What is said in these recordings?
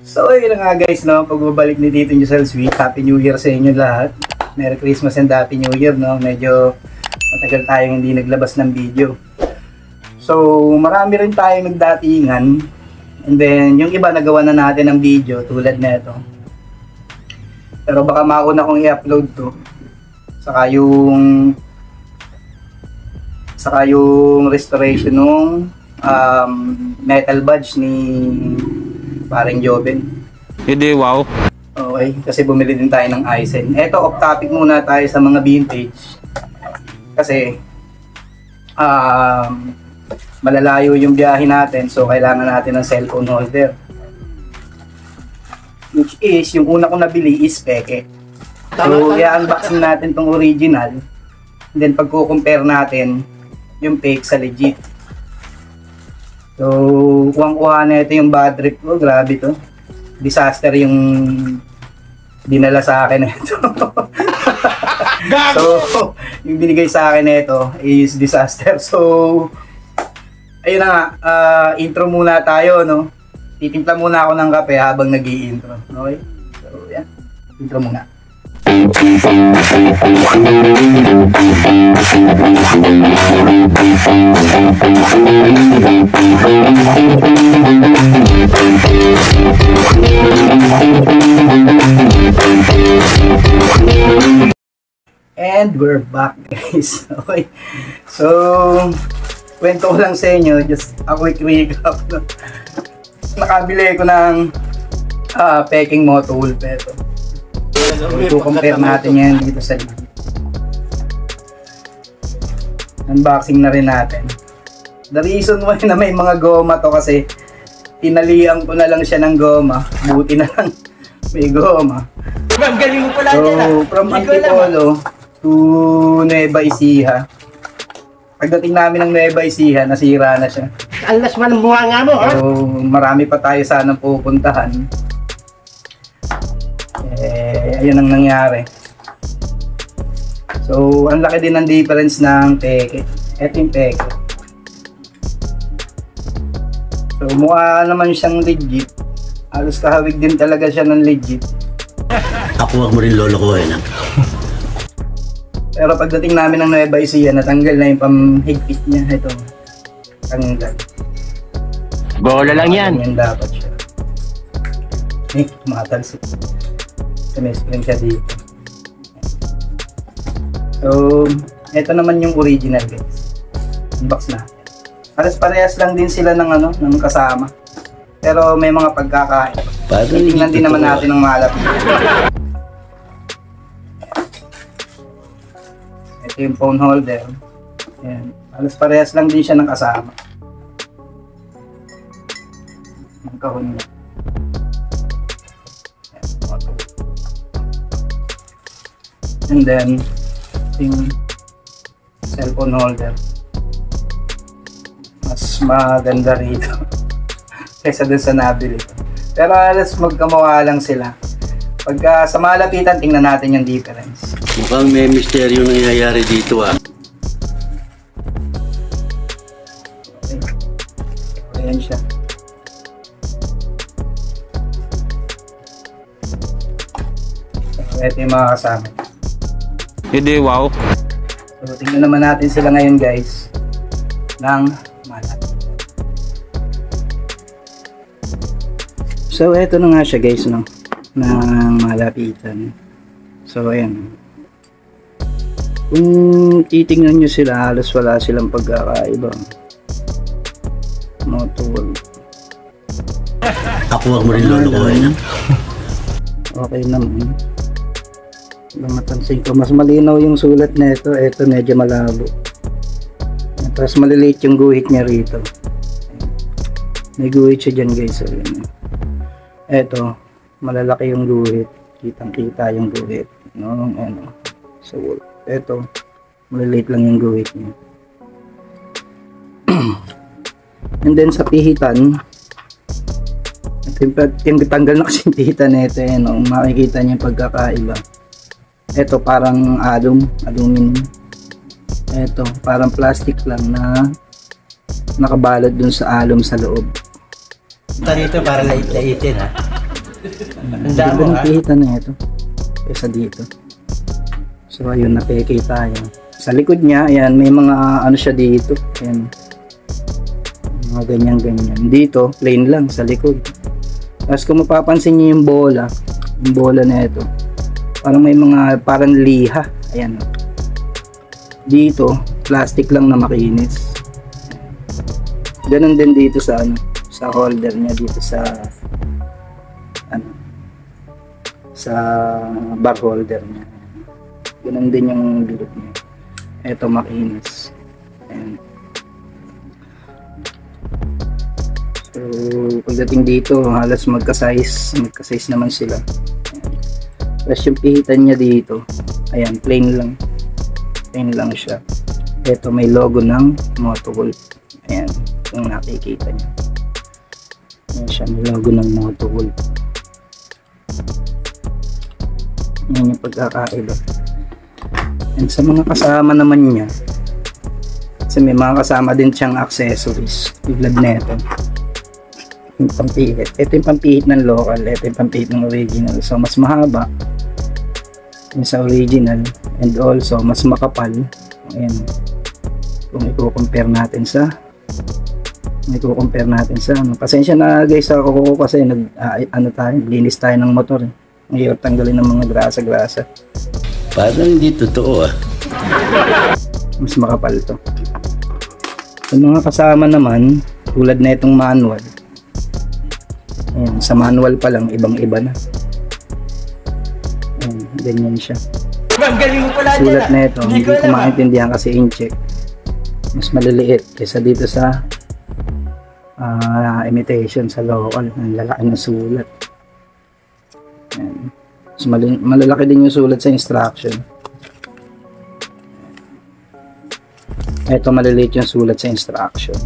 So ayun na nga guys, no, pagbabalik ni Tito Giselle Sweet. Happy New Year sa inyo lahat. Merry Christmas and Happy New Year, no. Medyo matagal tayong hindi naglabas ng video. So marami rin tayong nagdatingan. And then yung iba nagawa na natin ng video tulad nito. Pero baka mauna kong i-upload to. Saka yung restoration ng metal badge ni Paring Joven. Hindi, wow. Okay, kasi bumili din tayo ng Aizen. Eto, off topic muna tayo sa mga vintage. Kasi malalayo yung biyahe natin, so kailangan natin ng cellphone holder. Which is, yung una kong nabili is peke. So, i-unboxing natin tong original. And then, pagko-compare natin yung fake sa legit. So, kuwang-kuha na ito yung bad trip ko. Grabe to. Disaster yung dinala sa akin na ito. So, yung binigay sa akin na ito is disaster. So, ayun na nga. Intro muna tayo, no? Titimpla muna ako ng kape habang nag-i-intro. Okay? So, yan. Intro muna. And we're back, guys. Okay. So, kwento ko lang sa inyo, just a quick recap. Nakabili ko ng peking Moto Wolf ito. I-compare natin yan dito sa legit. Unboxing na rin natin. The reason why na may mga goma to kasi tinalian ko na lang siya ng goma. Buti na lang may goma. So, from Antipolo to Nueva Ecija. Pagdating namin ng Nueva Ecija, nasira na siya. Alas man ang buha nga mo, ha? So, marami pa tayo sanang pupuntahan. Ayun ang nangyari. So, ang laki din ng difference ng peke. Ito yung peke. So, mukha naman siyang legit. Halos kahawig din talaga siya ng legit. Ako wag mo rin lolo ko, eh, na? Pero pagdating namin ng Nueva Ecija, natanggal na yung pamhigpit niya. Ito. Tanggal. Bola lang yan. Yan dapat siya. Matalsik. May-spring siya dito. So, ito naman yung original, guys. Unbox na. Parehas lang din sila ng kasama. Pero may mga pagkakain. Tingnan din naman natin ng malapit. Ito yung phone holder. Ayan. Halos parehas lang din siya ng kasama. Ang kahon niya. And then, yung cellphone holder. Mas maganda rito kaysa dun sa nabili ko. Pero alas magkamukha lang sila. Pagka sa malapitan, tingnan natin yung difference. Mukhang may misteryo nangyayari dito, ah. Okay. Ayan siya. So, ito yung mga kasama. Hindi, wow. So, tingnan naman natin sila ngayon, guys, ng malapit. So, eto na nga siya, guys, no, ng malapitan. So, ayan. Kung titingnan nyo sila, halos wala silang pagkakaiba. Moto Wolf. Ako wag mo rin lolo ko, eh, na? Okay naman. Mapansin ko, mas malinaw yung sulat na ito. Ito medyo malabo. Tapos maliliit yung guhit niya rito. May guhit siya dyan, guys. So, ito, malalaki yung guhit. Kitang-kita yung guhit. No? So, ito, maliliit lang yung guhit niya. And then sa pihitan, yung tanggal na kasi yung pihitan na ito. Makikita niya yung pagkakaiba. Ito parang aluminum. Ito parang plastic lang na nakabalot dun sa alum sa loob. Dito para lait-laitin, ha? Ang ganda ng pihitan na ito. Kesa dito. So ayun, napeke tayo. Sa likod niya, ayan, may mga ano siya dito. Ayan. Mga ganyan-ganyan. Dito, plain lang sa likod. Tapos kung mapapansin niyo yung bola na ito, parang may mga parang liha. Ayan. Dito, plastic lang na makinis. Ganun din dito sa ano, sa holder niya dito sa ano, sa bar holder niya. Ganun din yung bilog niya. Ito makinis. Ayan. So, pagdating dito, halos magka-size naman sila. Ayan. Tapos yung pihitan niya dito, ayan, plain lang siya. Ito may logo ng Motowolf. Ayan, kung nakikita niyo. Ayan siya, may logo ng Motowolf. Ayan yung pagkakaiba. And sa mga kasama naman niya, kasi may mga kasama din siyang accessories tulad nito. Yung pampihit. Ito yung pampihit ng local, ito yung pampihit ng original. So mas mahaba yung sa original and also mas makapal. Ayan. Kung i-compare natin sa ano. Pasensya na guys ako kasi linis tayo ng motor. Ang hirap tanggalin ng mga grasa. Parang hindi totoo ah. Mas makapal to. Sa mga kasama naman, tulad na itong manual. Ayan, sa manual pa lang, ibang-iba na. Ayan, ganyan siya. Sulat na ito, hindi ko maintindihan kasi incheck. Mas maliliit kaysa dito sa imitation sa local. Ang lalaki ng sulat. Ayan. Mas malalaki din yung sulat sa instruction. Ito maliliit yung sulat sa instruction.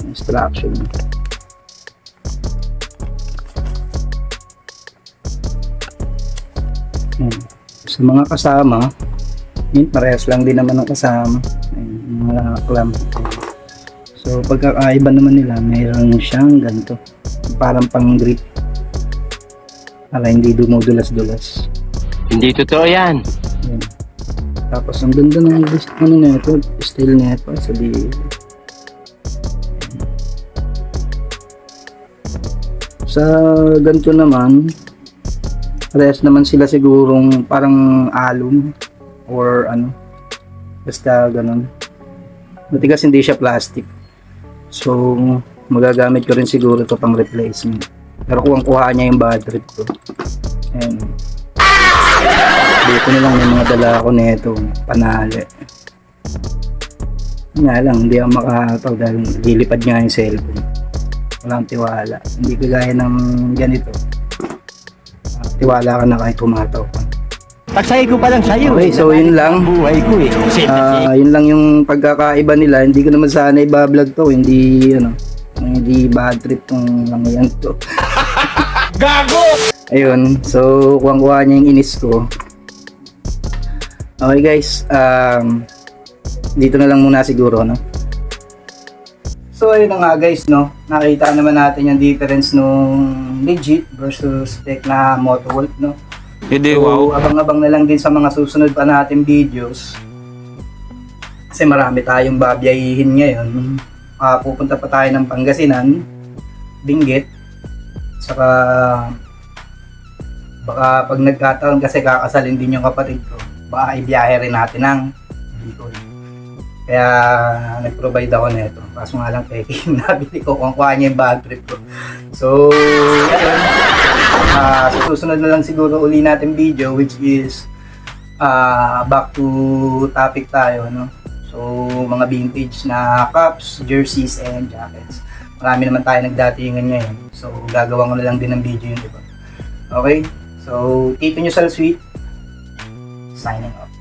Instruction. Sa mga kasama, yun, parehas lang din naman ang kasama. Ayun, mga clamp. So pagkakaiba naman nila, mayroon siyang ganito, parang pang grip para hindi dumudulas-dulas. Hindi totoo yan. Ayun. Tapos ang ganda ng ano nito, style nito sa di. Sa ganito naman, parehas naman sila sigurong parang alum or ano, basta ganun. Matigas, hindi siya plastic. So magagamit ko rin siguro ito pang replacement. Pero kuha niya yung battery ko. Ayan. Dito na lang yung mga dala ko nito, panali. Nga lang, hindi ako makakataw dahil lilipad nga yung cellphone. Walang tiwala. Hindi kagaya ng ganito. Tiwala ka na kahit pumataw ka. Pagsay ko pa lang sa'yo. Okay, so yun lang. Buhay ko eh. Yun lang yung pagkakaiba nila. Hindi ko naman sana i-vlog to. Hindi bad trip tong lang yan to. Gago! Ayun, so kuha niya yung inis ko. Okay guys, dito na lang muna siguro, no? So ayun na nga guys, no? Nakita naman natin yung difference nung legit versus fake na Motowolf, no? Hindi, So wow. abang-abang na lang din sa mga susunod pa natin videos. Kasi marami tayong babiyahihin ngayon. Pupunta pa tayo ng Pangasinan, Benguet, saka baka pag nagkataon kasi kakasalin din yung kapatid ko, baka ibiyahe rin natin ng Bicol. Kaya nag-provide ako nito. Kaso nga lang peke yung nabili ko kung kuha niya yung bad trip ko. So, ayun. Sa susunod na lang siguro uli natin video, which is back to topic tayo, no? So, mga vintage na cups, jerseys, and jackets. Marami naman tayo nagdatingan ngayon. So, gagawa ko na lang din ng video yun, diba? Okay? So, keep in yourself sweet. Signing off.